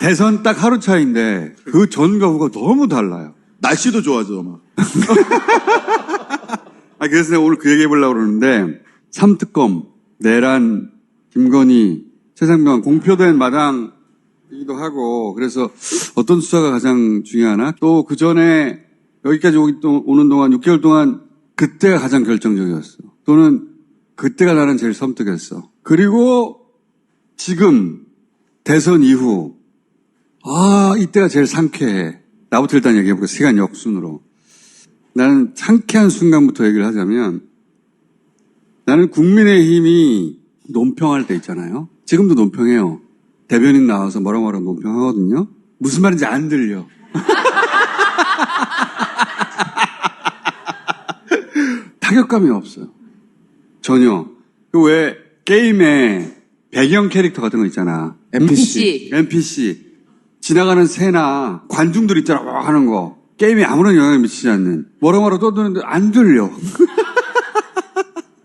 대선 딱 하루 차이인데 그 전과 후가 너무 달라요. 날씨도 좋아져, 막. 그래서 내가 오늘 그 얘기 해보려고 그러는데, 삼특검, 내란, 김건희, 최상병 공표된 마당이기도 하고, 그래서 어떤 수사가 가장 중요하나? 또 그 전에 여기까지 오는 동안 6개월 동안 그때가 가장 결정적이었어. 또는 그때가 나는 제일 섬뜩했어. 그리고 지금 대선 이후, 이때가 제일 상쾌해. 나부터 일단 얘기해볼게. 시간 역순으로. 나는 상쾌한 순간부터 얘기를 하자면 나는 국민의힘이 논평할 때 있잖아요. 지금도 논평해요. 대변인 나와서 뭐라 논평하거든요. 무슨 말인지 안 들려. 타격감이 없어요. 전혀. 그 왜 게임에 배경 캐릭터 같은 거 있잖아. NPC. 지나가는 새나 관중들 있잖아. 와 하는 거. 게임에 아무런 영향을 미치지 않는. 뭐라 떠드는데 안 들려.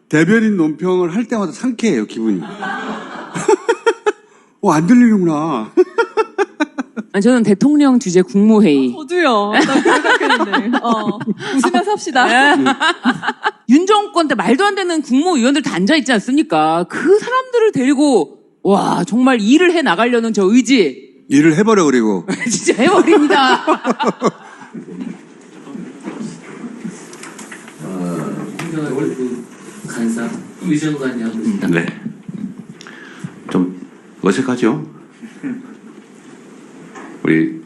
대변인 논평을 할 때마다 상쾌해요, 기분이. 안 들리는구나. 저는 대통령 주재 국무회의. 저도요. 나 그거 생각했는데. 웃으면서 합시다. 윤 정권 때 말도 안 되는 국무위원들 다 앉아있지 않습니까? 그 사람들을 데리고, 와, 정말 일을 해 나가려는 저 의지. 일을 해버려, 그리고. 진짜 해버립니다. 홍경화 월드 간사 유정관이 하고 있습니다. 네. 좀 어색하죠? 우리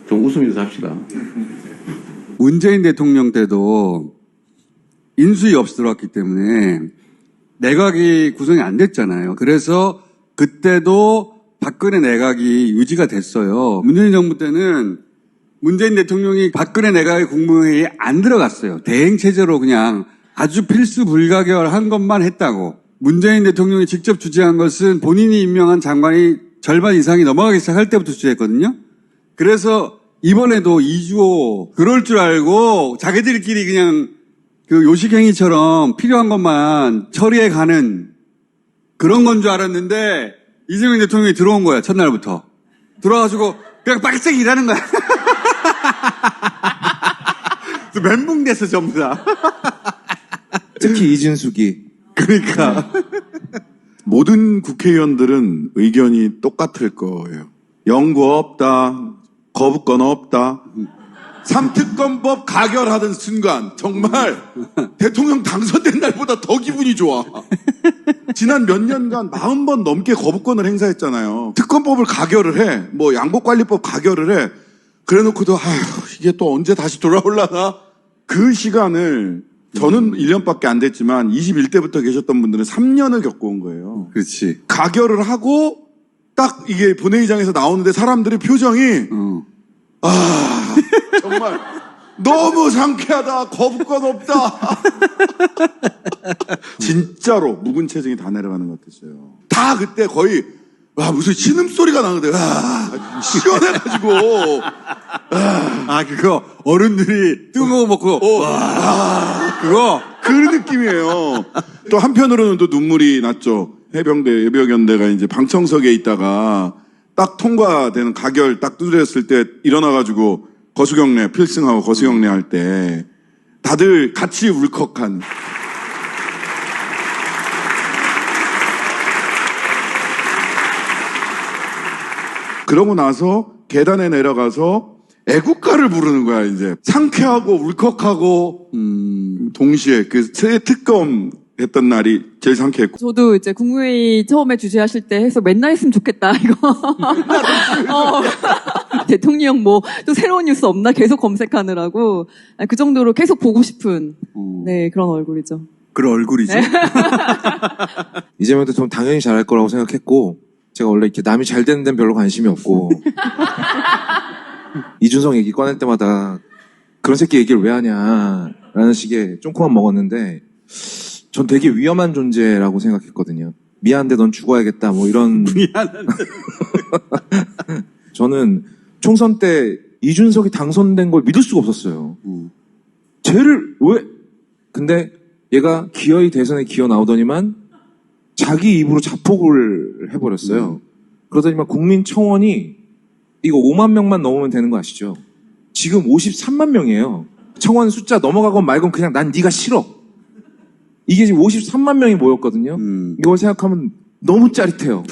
좀 웃으면서 합시다. 문재인 대통령 때도 인수위 없이 들어왔기 때문에 내각이 구성이 안 됐잖아요. 그래서 그때도 박근혜 내각이 유지가 됐어요. 문재인 정부 때는 문재인 대통령이 박근혜 내각의 국무회의에 안 들어갔어요. 대행체제로 그냥 아주 필수 불가결한 것만 했다고. 문재인 대통령이 직접 주재한 것은 본인이 임명한 장관이 절반 이상이 넘어가기 시작할 때부터 주재했거든요. 그래서 이번에도 2주호 그럴 줄 알고 자기들끼리 그냥 그 요식행위처럼 필요한 것만 처리해 가는 그런 건 줄 알았는데 이재명 대통령이 들어온 거야, 첫날부터. 들어와가지고 그냥 빡세게 일하는 거야. 멘붕 됐어, 전부 다. 특히 이진숙이. 그러니까. 모든 국회의원들은 의견이 똑같을 거예요. 연구 없다, 거부권 없다. 삼특검법 가결하던 순간 정말 대통령 당선된 날보다 더 기분이 좋아. 지난 몇 년간 40번 넘게 거부권을 행사했잖아요. 특검법을 가결을 해. 뭐 양복관리법 가결을 해. 그래놓고도 이게 또 언제 다시 돌아올라나? 그 시간을 저는 1년밖에 안 됐지만 21대부터 계셨던 분들은 3년을 겪어온 거예요. 그렇지. 가결을 하고 딱 이게 본회의장에서 나오는데 사람들의 표정이 정말 너무 상쾌하다. 거부권 없다. 진짜로 묵은 체증이 다 내려가는 것 같았어요. 다 그때 거의 무슨 신음소리가 나는데 시원해가지고 그거 어른들이 뜨거워 먹고 그거 그 느낌이에요. 또 한편으로는 또 눈물이 났죠. 해병대 예비역연대가 이제 방청석에 있다가 딱 통과되는 가결 딱 두드렸을 때 일어나가지고 거수경례 필승하고 거수경례 할 때 다들 같이 울컥한. 그러고 나서 계단에 내려가서 애국가를 부르는 거야, 이제. 상쾌하고 울컥하고, 동시에 그 새 특검 했던 날이 제일 상쾌했고. 저도 이제 국무회의 처음에 주재하실 때 해서 맨날 했으면 좋겠다, 이거. 대통령 뭐, 또 새로운 뉴스 없나 계속 검색하느라고. 그 정도로 계속 보고 싶은, 네, 그런 얼굴이죠. 그런 얼굴이죠. 이재명 대통령 당연히 잘할 거라고 생각했고, 제가 원래 이렇게 남이 잘 되는 데는 별로 관심이 없고, 이준석 얘기 꺼낼 때마다 그런 새끼 얘기를 왜 하냐라는 식의 쫑코만 먹었는데, 전 되게 위험한 존재라고 생각했거든요. 미안한데 넌 죽어야겠다, 뭐 이런. 미안한데. 저는 총선 때 이준석이 당선된 걸 믿을 수가 없었어요. 쟤를 왜? 근데 얘가 기어이 대선에 기어 나오더니만 자기 입으로 자폭을 해버렸어요. 그러더니만 국민청원이 이거 5만 명만 넘으면 되는 거 아시죠? 지금 53만 명이에요. 청원 숫자 넘어가건 말건 그냥 난 네가 싫어. 이게 지금 53만 명이 모였거든요. 이걸 생각하면 너무 짜릿해요.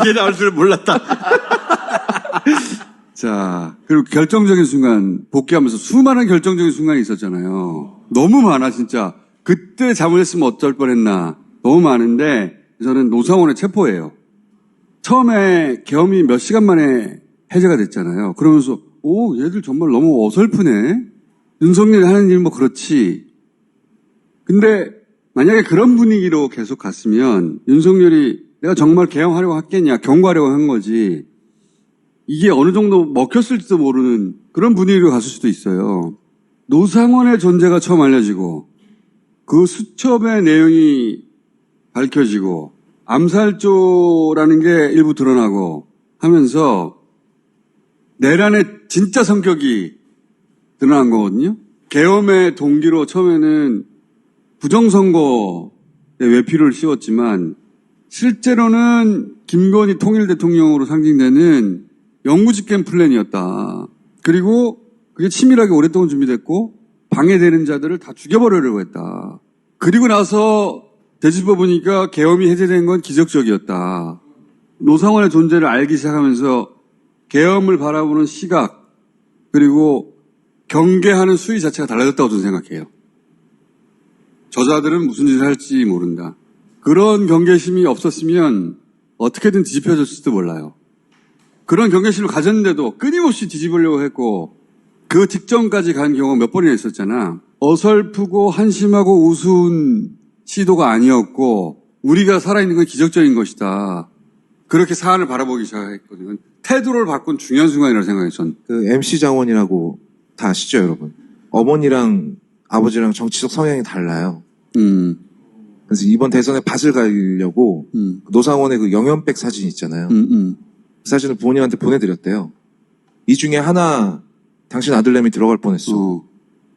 이게 나올 줄 몰랐다. 자, 그리고 결정적인 순간, 복귀하면서 수많은 결정적인 순간이 있었잖아요. 너무 많아, 진짜. 그때 잘못했으면 어쩔 뻔했나. 너무 많은데, 저는 노상원의 체포예요. 처음에 계엄이 몇 시간 만에 해제가 됐잖아요. 그러면서, 오, 얘들 정말 너무 어설프네. 윤석열이 하는 일 뭐 그렇지. 근데 만약에 그런 분위기로 계속 갔으면 윤석열이 내가 정말 개헌하려고 했겠냐, 경고하려고 한 거지. 이게 어느 정도 먹혔을지도 모르는 그런 분위기로 갔을 수도 있어요. 노상원의 존재가 처음 알려지고 그 수첩의 내용이 밝혀지고 암살조라는 게 일부 드러나고 하면서 내란의 진짜 성격이 드러난 거거든요. 계엄의 동기로 처음에는 부정선거에 외피를 씌웠지만 실제로는 김건희 통일 대통령으로 상징되는 영구집권 플랜이었다. 그리고 그게 치밀하게 오랫동안 준비됐고 방해되는 자들을 다 죽여버리려고 했다. 그리고 나서 되짚어 보니까 계엄이 해제된 건 기적적이었다. 노상원의 존재를 알기 시작하면서 계엄을 바라보는 시각 그리고 경계하는 수위 자체가 달라졌다고 저는 생각해요. 저자들은 무슨 짓을 할지 모른다. 그런 경계심이 없었으면 어떻게든 뒤집혀졌을지도 몰라요. 그런 경계심을 가졌는데도 끊임없이 뒤집으려고 했고 그 직전까지 간 경우가 몇 번이나 있었잖아. 어설프고 한심하고 우스운 시도가 아니었고 우리가 살아있는 건 기적적인 것이다. 그렇게 사안을 바라보기 시작했거든요. 태도를 바꾼 중요한 순간이라고 생각해요. 전. 그 MC 장원이라고 다 아시죠, 여러분? 어머니랑 아버지랑 정치적 성향이 달라요. 그래서 이번 대선에 밭을 가려고 노상원의 그 영연백 사진 있잖아요. 그 사진을 부모님한테 보내드렸대요. 이 중에 하나 당신 아들내미 들어갈 뻔했어.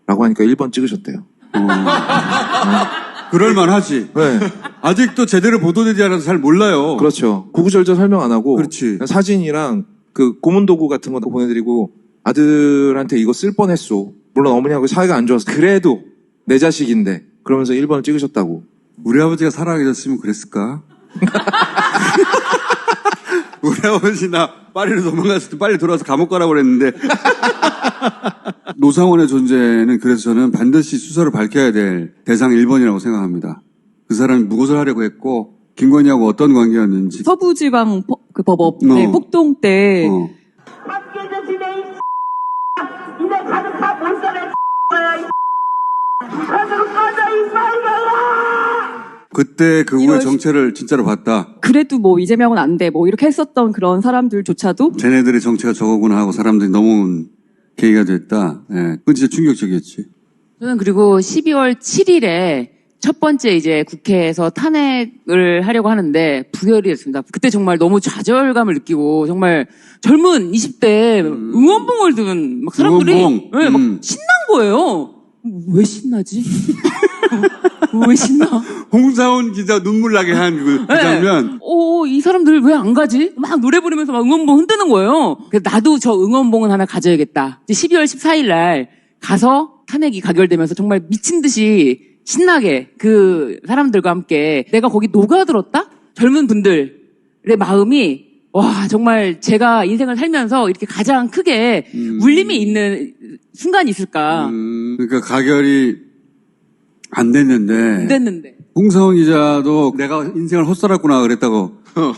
라고 하니까 1번 찍으셨대요. 그럴만하지. 네. 아직도 제대로 보도되지 않아서 잘 몰라요. 그렇죠. 구구절절 설명 안 하고 그렇지. 그냥 사진이랑 그 고문 도구 같은 거 보내드리고 아들한테 이거 쓸 뻔했어. 물론 어머니하고 사이가 안 좋아서 그래도 내 자식인데 그러면서 1번을 찍으셨다고. 우리 아버지가 살아계셨으면 그랬을까? 우리 아버지 나 파리로 도망갔을 때 빨리 돌아와서 감옥 가라고 그랬는데 노상원의 존재는 그래서 저는 반드시 수사를 밝혀야 될 대상 1번이라고 생각합니다. 그 사람이 무엇을 하려고 했고 김건희하고 어떤 관계였는지. 서부지방 그 법업 네, 폭동 때 밖에서 지내 이 니네 가족 다 못 살아 거야 이 가족 꺼져 이 말이야. 그때 그 후에 이런 정체를 진짜로 봤다. 그래도 뭐 이재명은 안 돼 뭐 이렇게 했었던 그런 사람들조차도 쟤네들의 정체가 저거구나 하고 사람들이 넘어온 계기가 됐다. 예, 그건 진짜 충격적이었지. 저는 그리고 12월 7일에 첫 번째 이제 국회에서 탄핵을 하려고 하는데 부결이 됐습니다. 그때 정말 너무 좌절감을 느끼고 정말 젊은 20대 응원봉을 든 막 사람들이 응원봉. 네, 막 신난 거예요. 왜 신나지? 왜 신나? 홍사훈 기자 눈물 나게 한 그 장면. 이 사람들 왜 안 가지? 막 노래 부르면서 막 응원봉 흔드는 거예요. 그래서 나도 저 응원봉은 하나 가져야겠다. 이제 12월 14일 날 가서 탄핵이 가결되면서 정말 미친 듯이 신나게 그 사람들과 함께 내가 거기 녹아들었다? 젊은 분들의 마음이 와 정말 제가 인생을 살면서 이렇게 가장 크게 울림이 있는 순간이 있을까. 그러니까 가결이 안 됐는데. 홍사훈 기자도 내가 인생을 헛살았구나 그랬다고.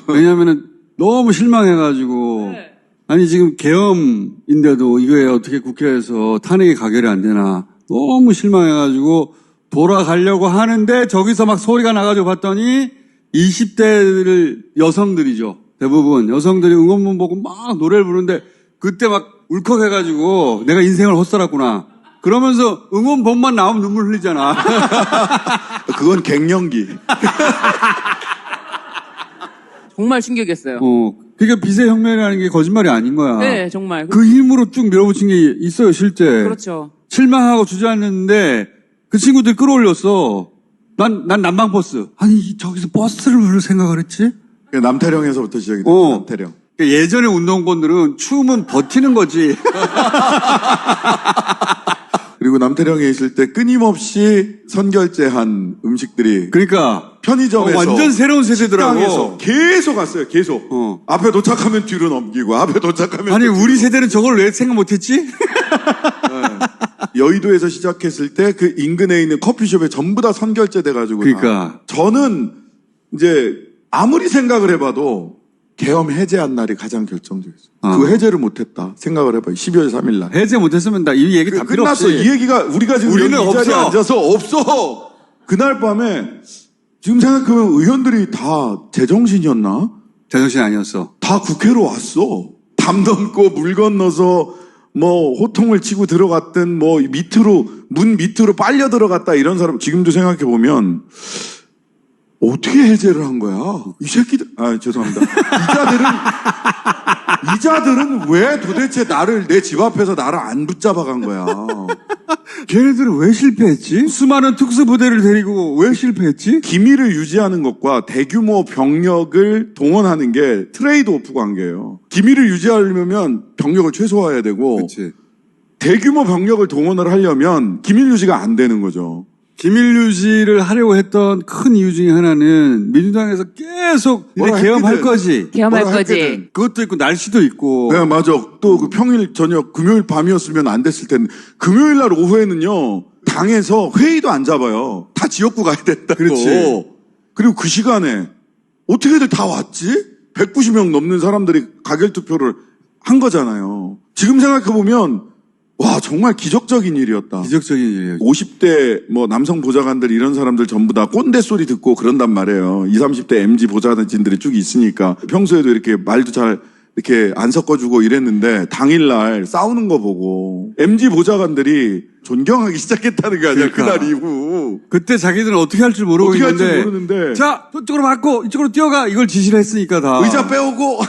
왜냐면은 너무 실망해가지고. 네. 아니 지금 계엄인데도 이거에 어떻게 국회에서 탄핵이 가결이 안 되나. 너무 실망해가지고 돌아가려고 하는데 저기서 막 소리가 나가지고 봤더니 20대들 여성들이죠. 대부분 여성들이 응원문 보고 막 노래를 부르는데 그때 막 울컥해가지고 내가 인생을 헛살았구나. 그러면서 응원봉만 나오면 눈물 흘리잖아. 그건 갱년기. 정말 충격이었어요. 그러니까 비세혁명이라는 게 거짓말이 아닌 거야. 네, 정말. 그 힘으로 쭉 밀어붙인 게 있어요, 실제. 그렇죠. 실망하고 주저앉았는데 그 친구들이 끌어올렸어. 난 난방버스. 아니, 저기서 버스를 왜 생각을 했지? 남태령에서부터 시작이 됐죠. 남태령. 예전에 운동권들은 추우면 버티는 거지. 그리고 남태령에 있을 때 끊임없이 선결제한 음식들이 그러니까 편의점에서 완전 새로운 세대더라고. 식당에서 계속 왔어요. 계속. 앞에 도착하면 뒤로 넘기고 앞에 도착하면 아니 또 뒤로 우리 세대는 저걸 왜 생각 못했지? 여의도에서 시작했을 때 그 인근에 있는 커피숍에 전부 다 선결제 돼가지고 그러니까. 저는 이제 아무리 생각을 해봐도 계엄 해제한 날이 가장 결정적이었어요. 그 해제를 못했다 생각을 해봐요. 12월 3일 날. 해제 못했으면 나 이 얘기 다 필요 끝났어. 없이. 이 얘기가 우리가 지금 우리는 여기 이 자리에 없어. 앉아서 없어. 그날 밤에 지금 생각해보면 의원들이 다 제정신이었나? 제정신 아니었어. 다 국회로 왔어. 담 넘고 물 건너서 뭐 호통을 치고 들어갔든 뭐 밑으로 문 밑으로 빨려 들어갔다 이런 사람 지금도 생각해 보면 어떻게 해제를 한 거야? 이 새끼들 죄송합니다. 이자들은 왜 도대체 나를 내 집 앞에서 나를 안 붙잡아 간 거야? 걔네들은 왜 실패했지? 수많은 특수부대를 데리고 왜 실패했지? 기밀을 유지하는 것과 대규모 병력을 동원하는 게 트레이드 오프 관계예요. 기밀을 유지하려면 병력을 최소화해야 되고 그렇지. 대규모 병력을 동원을 하려면 기밀 유지가 안 되는 거죠. 기밀 유지를 하려고 했던 큰 이유 중에 하나는 민주당에서 계속 이제 뭐라 개엄할 했거든. 거지. 개엄할 뭐라 거지. 했거든. 그것도 있고 날씨도 있고. 네, 맞아. 또 그 평일 저녁 금요일 밤이었으면 안 됐을 텐데 금요일 날 오후에는요 당에서 회의도 안 잡아요. 다 지역구 가야 된다고. 그렇지. 그리고 그 시간에 어떻게들 다 왔지? 190명 넘는 사람들이 가결 투표를 한 거잖아요. 지금 생각해 보면 와 정말 기적적인 일이었다. 기적적인 일이에요. 50대 뭐 남성 보좌관들 이런 사람들 전부 다 꼰대 소리 듣고 그런단 말이에요. 20, 30대 MZ 보좌관진들이 쭉 있으니까 평소에도 이렇게 말도 잘 이렇게 안 섞어주고 이랬는데 당일날 싸우는 거 보고 MZ 보좌관들이 존경하기 시작했다는 거 아니야. 그러니까. 그날 이후. 그때 자기들은 어떻게 할 줄 모르고 어떻게 할 줄 있는데. 모르는데. 자, 저쪽으로 바꿔, 이쪽으로 뛰어가. 이걸 지시를 했으니까 다. 의자 빼오고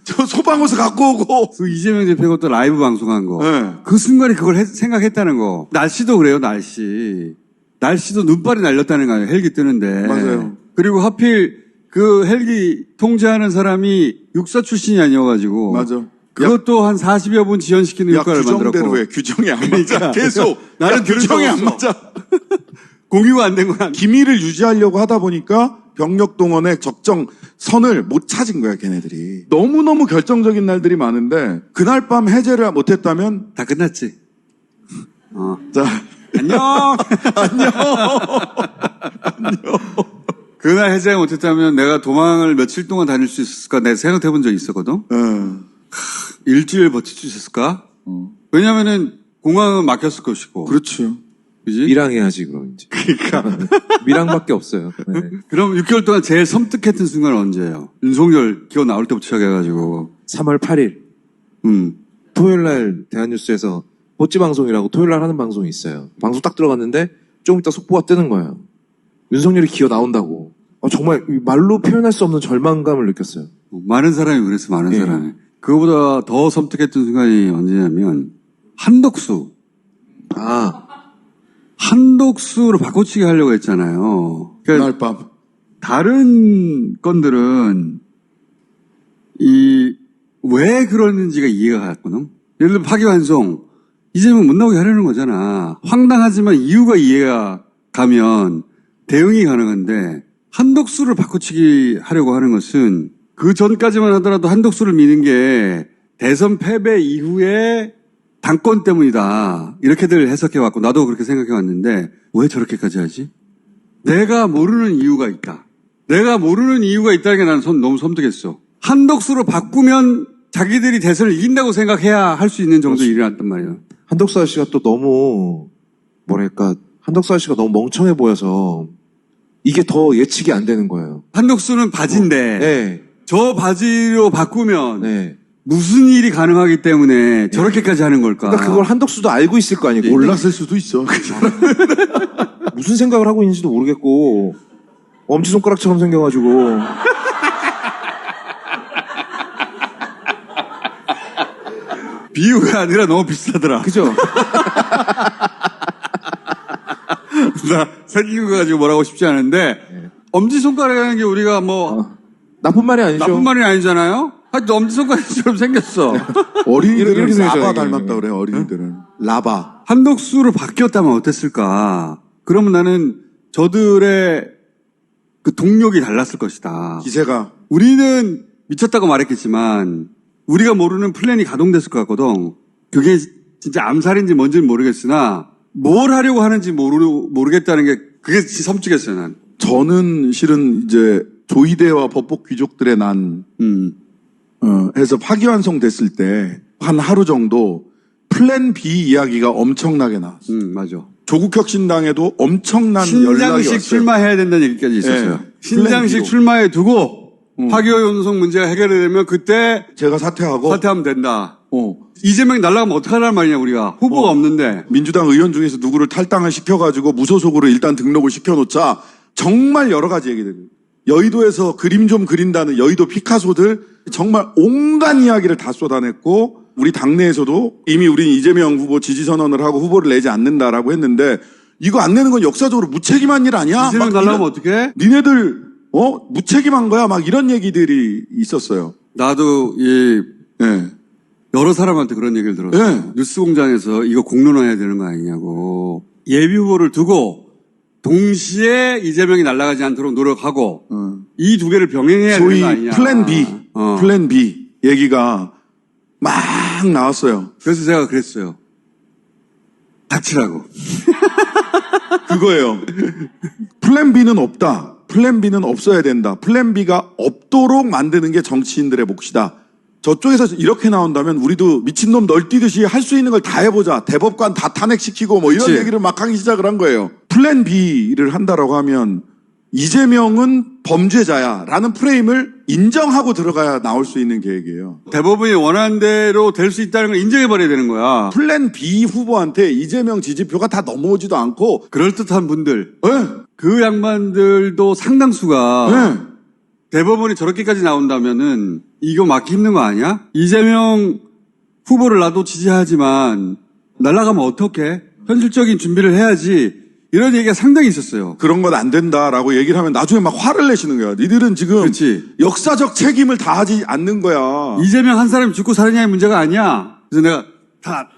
저 소방호수 갖고 오고. 그 이재명 대표가 또 라이브 방송한 거. 네. 그 순간에 그걸 생각했다는 거. 날씨도 그래요, 날씨. 날씨도 눈발이 날렸다는 거 아니에요, 헬기 뜨는데. 맞아요. 그리고 하필 그 헬기 통제하는 사람이 육사 출신이 아니어가지고. 맞아. 그것도 한 40여 분 지연시키는 야 효과를 만들었고. 규정대로 해. 규정이 안 맞아. 그러니까. 계속. 나는 야, 규정이 안 들을 수 맞아. 공유가 안 된 거야. 기밀을 유지하려고 하다 보니까 병력 동원의 적정 선을 못 찾은 거야, 걔네들이. 너무너무 결정적인 날들이 많은데 그날 밤 해제를 못했다면 다 끝났지. 자, 안녕. 안녕. 그날 해제 못했다면 내가 도망을 며칠 동안 다닐 수 있었을까 내가 생각해 본 적이 있었거든. 일주일 버틸 수 있었을까? 왜냐면은 공항은 막혔을 것이고. 그렇죠. 그지? 밀항해야지 그럼 이제. 그러니까. 밀항밖에 없어요. 네. 그럼 6개월 동안 제일 섬뜩했던 순간은 언제예요? 윤석열 기어 나올 때부터 시작해가지고. 3월 8일 토요일 날 대한뉴스에서 보찌 방송이라고 토요일 날 하는 방송이 있어요. 방송 딱 들어갔는데 조금 있다 속보가 뜨는 거예요. 윤석열이 기어 나온다고. 정말 말로 표현할 수 없는 절망감을 느꼈어요. 많은 사람이 그랬어, 많은 예. 사람이. 그거보다 더 섬뜩했던 순간이 언제냐면, 한덕수. 한덕수로 바꿔치기 하려고 했잖아요. 그러니까 그날 밤. 다른 건들은, 왜 그러는지가 이해가 갔거든? 예를 들어 파기환송. 이재명 못 나오게 하려는 거잖아. 황당하지만 이유가 이해가 가면 대응이 가능한데, 한덕수를 바꿔치기 하려고 하는 것은 그 전까지만 하더라도 한덕수를 미는 게 대선 패배 이후에 당권 때문이다. 이렇게들 해석해왔고 나도 그렇게 생각해왔는데 왜 저렇게까지 하지? 내가 모르는 이유가 있다. 내가 모르는 이유가 있다는 게 나는 너무 섬뜩했어. 한덕수로 바꾸면 자기들이 대선을 이긴다고 생각해야 할 수 있는 정도의 일이 났단 말이야. 한덕수 아저씨가 또 너무 한덕수 아저씨가 너무 멍청해 보여서 이게 더 예측이 안 되는 거예요. 한덕수는 바지인데 네. 저 바지로 바꾸면 네. 무슨 일이 가능하기 때문에 저렇게까지 하는 걸까? 그러니까 그걸 한덕수도 알고 있을 거 아니에요. 몰랐을 수도 있어. 무슨 생각을 하고 있는지도 모르겠고 엄지손가락처럼 생겨가지고 비유가 아니라 너무 비슷하더라. 그죠? 나 생긴 거 가지고 뭐라고 싶지 않은데 엄지손가락이라는 게 우리가 뭐 나쁜 말이 아니죠. 나쁜 말이 아니잖아요. 하여튼 엄지손가락처럼 생겼어. 어린이들은 이렇게 생겼잖아요, 라바 이게. 닮았다 그래요. 어린이들은 라바. 한덕수로 바뀌었다면 어땠을까? 그러면 나는 저들의 그 동력이 달랐을 것이다. 기세가 우리는 미쳤다고 말했겠지만 우리가 모르는 플랜이 가동됐을 것 같거든. 그게 진짜 암살인지 뭔지는 모르겠으나 뭘 하려고 하는지 모르겠다는 게 그게 섬뜩했어요, 난. 저는 실은 이제 조이대와 법복 귀족들의 난 해서 파기환송 됐을 때 한 하루 정도 플랜 B 이야기가 엄청나게 나왔어요. 맞아. 조국혁신당에도 엄청난 연락이 신장식 왔어요. 출마해야 된다는 얘기까지 있었어요. 네. 신장식 플랜 B로. 출마해 두고 파기환송 문제가 해결이 되면 그때 제가 사퇴하고 사퇴하면 된다. 이재명이 날아가면 어떡하란 말이냐, 우리가. 후보가 없는데. 민주당 의원 중에서 누구를 탈당을 시켜가지고 무소속으로 일단 등록을 시켜놓자 정말 여러 가지 얘기들. 여의도에서 그림 좀 그린다는 여의도 피카소들 정말 온갖 이야기를 다 쏟아냈고 우리 당내에서도 이미 우리는 이재명 후보 지지 선언을 하고 후보를 내지 않는다라고 했는데 이거 안 내는 건 역사적으로 무책임한 일 아니야? 이재명 막 날아가면 어떡해? 니네들 무책임한 거야? 막 이런 얘기들이 있었어요. 나도 예. 여러 사람한테 그런 얘기를 들었어요. 네. 뉴스공장에서 이거 공론화해야 되는 거 아니냐고. 예비 후보를 두고 동시에 이재명이 날아가지 않도록 노력하고 이 두 개를 병행해야 되는 소위 거 아니냐. 플랜 B 얘기가 막 나왔어요. 그래서 제가 그랬어요. 닥치라고. 그거예요. 플랜 B는 없다. 플랜 B는 없어야 된다. 플랜 B가 없도록 만드는 게 정치인들의 몫이다. 저쪽에서 이렇게 나온다면 우리도 미친놈 널뛰듯이 할 수 있는 걸 다 해보자. 대법관 다 탄핵시키고 뭐 이런 그치. 얘기를 막 하기 시작을 한 거예요. 플랜 B를 한다라고 하면 이재명은 범죄자야 라는 프레임을 인정하고 들어가야 나올 수 있는 계획이에요. 대법원이 원하는 대로 될 수 있다는 걸 인정해버려야 되는 거야. 플랜 B 후보한테 이재명 지지표가 다 넘어오지도 않고 그럴듯한 분들. 예, 그 양반들도 상당수가 예. 대법원이 저렇게까지 나온다면은 이거 막기 힘든 거 아니야? 이재명 후보를 나도 지지하지만 날아가면 어떡해? 현실적인 준비를 해야지. 이런 얘기가 상당히 있었어요. 그런 건 안 된다라고 얘기를 하면 나중에 막 화를 내시는 거야. 니들은 지금 그렇지. 역사적 책임을 다하지 않는 거야. 이재명 한 사람이 죽고 사느냐의 문제가 아니야. 그래서 내가 다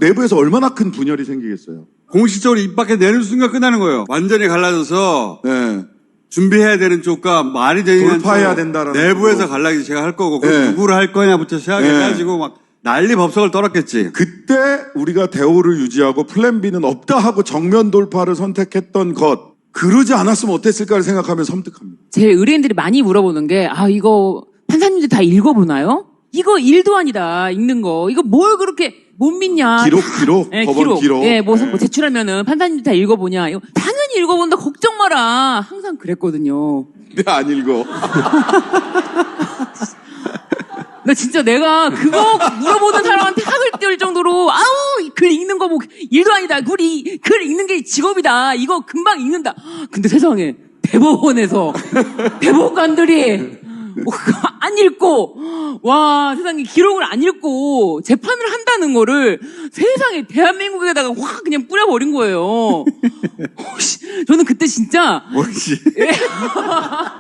내부에서 얼마나 큰 분열이 생기겠어요. 공식적으로 입 밖에 내는 순간 끝나는 거예요. 완전히 갈라져서 네. 준비해야 되는 쪽과 말이 되는 돌파해야 쪽, 된다라는 내부에서 거고. 갈라지 제가 할 거고 네. 누구를 할 거냐부터 시작해가지고 막 난리 법석을 떨었겠지. 그때 우리가 대우를 유지하고 플랜 B는 없다 하고 정면 돌파를 선택했던 것. 그러지 않았으면 어땠을까를 생각하면 섬뜩합니다. 제일 의뢰인들이 많이 물어보는 게, 이거 판사님들 다 읽어보나요? 이거 일도 아니다, 읽는 거. 이거 뭘 그렇게 못 믿냐. 기록, 네, 법원 기록. 예, 뭐 제출하면은 판사님들 다 읽어보냐. 이거 당연히 읽어본다, 걱정 마라. 항상 그랬거든요. 네, 안 읽어. 나 진짜 내가 그거 물어보는 사람한테 학을 띄울 정도로 글 읽는 거 뭐 일도 아니다. 글 읽는 게 직업이다. 이거 금방 읽는다. 근데 세상에 대법원에서 대법관들이 안 읽고 와 세상에 기록을 안 읽고 재판을 한다는 거를 세상에 대한민국에다가 확 그냥 뿌려버린 거예요. 저는 그때 진짜 뭐지?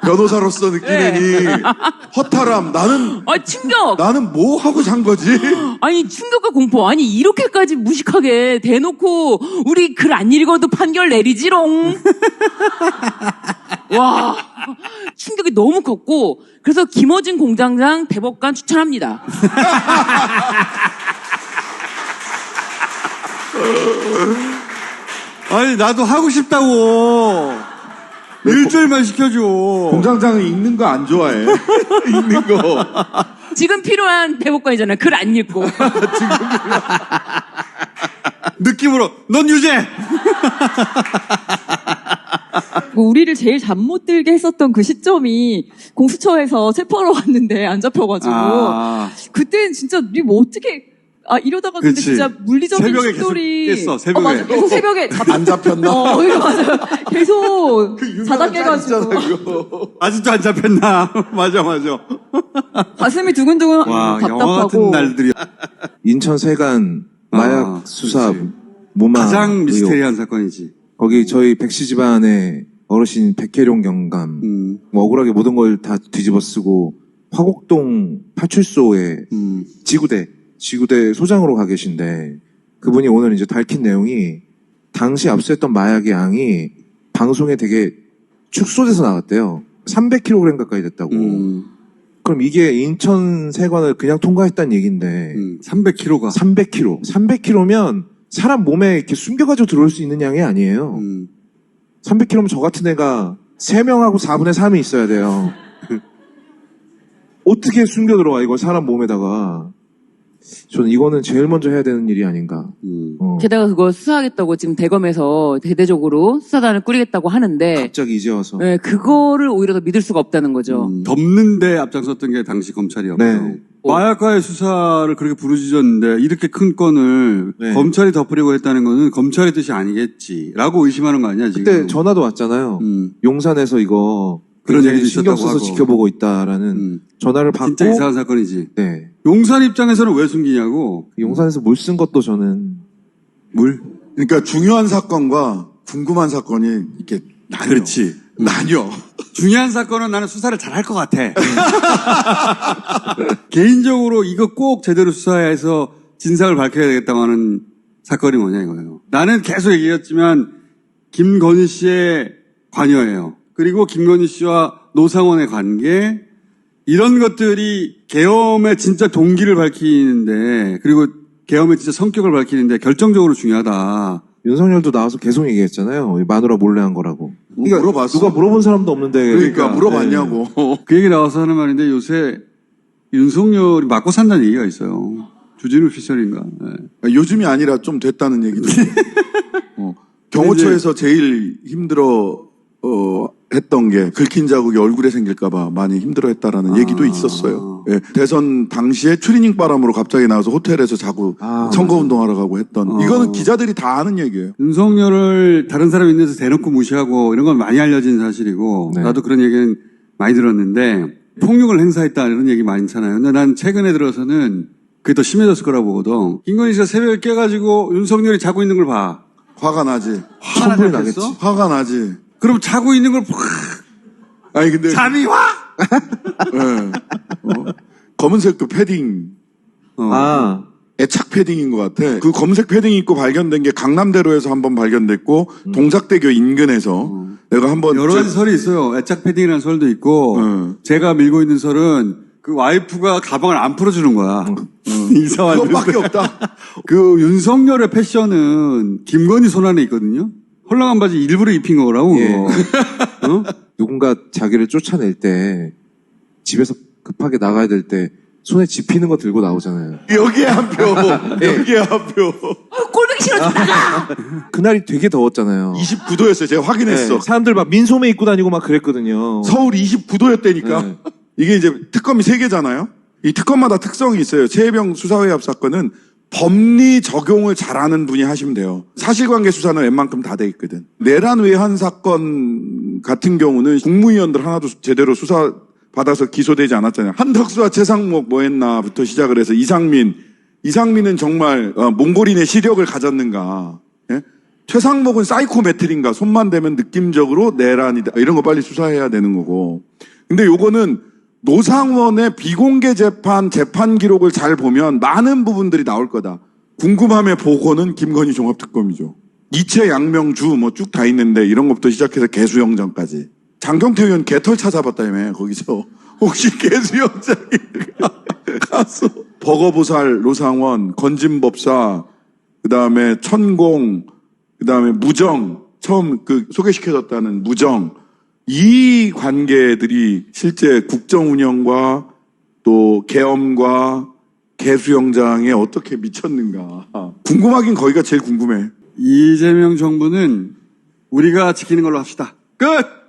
변호사로서 느끼는 이 허탈함. 충격. 나는 뭐 하고 산 거지? 아니 충격과 공포. 아니 이렇게까지 무식하게 대놓고 우리 글 안 읽어도 판결 내리지롱. 와 충격이 너무 컸고 그래서 김어준 공장장 대법관 추천합니다. 아니 나도 하고 싶다고. 일주일만 시켜줘. 공장장은 읽는 거 안 좋아해. 읽는 거. 지금 필요한 대법관이잖아요. 글 안 읽고. 느낌으로 넌 유죄. 우리를 제일 잠 못 들게 했었던 그 시점이 공수처에서 체포하러 왔는데 안 잡혀가지고 그때는 진짜 우리 뭐 어떻게 이러다가 근데 그치. 진짜 물리적인 새벽에 충돌이 계속 깼어, 새벽에. 맞아. 계속 새벽에 안 잡혔나? 이거 맞아요. 계속 자다 깨가지고 아직도 안 잡혔나? 맞아. 가슴이 두근두근 와 영화 같은 답답하고 날들이. 인천 세관 마약 수사 그렇지. 무마 가장 의혹. 미스테리한 사건이지. 거기 저희 백씨 집안의 어르신 백혜룡 경감 뭐 억울하게 모든 걸 다 뒤집어 쓰고 화곡동 파출소에 지구대 소장으로 가 계신데 그분이 오늘 이제 밝힌 내용이 당시 압수했던 마약의 양이 방송에 되게 축소돼서 나왔대요. 300kg 가까이 됐다고. 그럼 이게 인천 세관을 그냥 통과했다는 얘기인데 300kg가 300kg면 사람 몸에 이렇게 숨겨가지고 들어올 수 있는 양이 아니에요. 300kg면 저 같은 애가 3명하고 4분의 3이 있어야 돼요. 어떻게 숨겨 들어가 이걸 사람 몸에다가. 저는 이거는 제일 먼저 해야 되는 일이 아닌가. 게다가 그거 수사하겠다고 지금 대검에서 대대적으로 수사단을 꾸리겠다고 하는데 갑자기 이제 와서. 네, 그거를 오히려 더 믿을 수가 없다는 거죠. 덮는데 앞장섰던 게 당시 검찰이었고 네. 마약과의 수사를 그렇게 부르짖었는데 이렇게 큰 건을 네. 검찰이 덮으려고 했다는 거는 검찰의 뜻이 아니겠지라고 의심하는 거 아니야 지금? 그때 전화도 왔잖아요. 용산에서 이거 그런 굉장히 얘기도 신경 있었다고 써서 하고. 지켜보고 있다라는 전화를 받고. 진짜 이상한 사건이지. 네. 용산 입장에서는 왜 숨기냐고. 용산에서 물 쓴 것도 저는 물? 그러니까 중요한 사건과 궁금한 사건이 이렇게 나뉘어. 그렇지. 나뉘어. 중요한 사건은 나는 수사를 잘 할 것 같아. 개인적으로 이거 꼭 제대로 수사해서 진상을 밝혀야 되겠다고 하는 사건이 뭐냐 이거예요. 나는 계속 얘기했지만 김건희 씨의 관여예요. 그리고 김건희 씨와 노상원의 관계 이런 것들이 계엄의 진짜 동기를 밝히는데 그리고 계엄의 진짜 성격을 밝히는데 결정적으로 중요하다. 윤석열도 나와서 계속 얘기했잖아요. 마누라 몰래 한 거라고. 그러니까 물어봤어? 누가 물어본 사람도 없는데. 그러니까 물어봤냐고. 그 얘기 나와서 하는 말인데 요새 윤석열이 맞고 산다는 얘기가 있어요. 주진우 피셜인가. 네. 요즘이 아니라 좀 됐다는 얘기도. 경호처에서 제일 힘들어 했던 게 긁힌 자국이 얼굴에 생길까봐 많이 힘들어했다라는 얘기도 있었어요. 예, 대선 당시에 추리닝 바람으로 갑자기 나와서 호텔에서 자고 선거운동하러 가고 했던. 이거는 기자들이 다 아는 얘기예요. 윤석열을 다른 사람 있는 데서 대놓고 무시하고 이런 건 많이 알려진 사실이고 네. 나도 그런 얘기는 많이 들었는데 폭력을 행사했다 이런 얘기 많잖아요. 근데 난 최근에 들어서는 그게 더 심해졌을 거라고 보거든. 김건희 씨가 새벽에 깨가지고 윤석열이 자고 있는 걸 봐. 화가 나지. 천불이 나겠지. 화가 나지. 그럼 자고 있는 걸 아니 근데 잠이 와? 예. 검은색 그 패딩. 애착 패딩인 것 같아. 그 검은색 패딩 입고 발견된 게 강남대로에서 한번 발견됐고 동작대교 인근에서 내가 한번 여러 가지 설이 있어요. 애착 패딩이라는 설도 있고 제가 밀고 있는 설은 그 와이프가 가방을 안 풀어주는 거야. 이상한 그것밖에 없다. 그 윤석열의 패션은 김건희 손안에 있거든요. 헐렁한 바지 일부러 입힌 거라고. 예. 어? 누군가 자기를 쫓아낼 때 집에서 급하게 나가야 될 때 손에 집히는 거 들고 나오잖아요. 여기에 한 표. 여기에 한 표. 꼴보기 싫어 나가. 그날이 되게 더웠잖아요. 29도였어요. 제가 확인했어. 네, 사람들 막 민소매 입고 다니고 막 그랬거든요. 서울 29도였다니까. 네. 이게 이제 특검이 3개잖아요. 이 특검마다 특성이 있어요. 최혜병 수사회합 사건은 법리 적용을 잘하는 분이 하시면 돼요. 사실관계 수사는 웬만큼 다 돼 있거든. 내란 외환 사건 같은 경우는 국무위원들 하나도 제대로 수사 받아서 기소되지 않았잖아요. 한덕수와 최상목 뭐 했나부터 시작을 해서 이상민은 정말 몽골인의 시력을 가졌는가. 예? 최상목은 사이코메트리인가. 손만 대면 느낌적으로 내란이다. 이런 거 빨리 수사해야 되는 거고. 근데 요거는 노상원의 비공개 재판 기록을 잘 보면 많은 부분들이 나올 거다. 궁금함의 보고는 김건희 종합특검이죠. 이채 양명주 뭐 쭉 다 있는데 이런 것부터 시작해서 개수영장까지. 장경태 의원 개털 찾아봤다며 거기서. 혹시 개수영장이 가서. 버거보살 노상원, 건진법사, 그 다음에 천공, 그 다음에 무정, 처음 그 소개시켜줬다는 무정. 이 관계들이 실제 국정 운영과 또 계엄과 개수영장에 어떻게 미쳤는가. 궁금하긴 거기가 제일 궁금해. 이재명 정부는 우리가 지키는 걸로 합시다. 끝!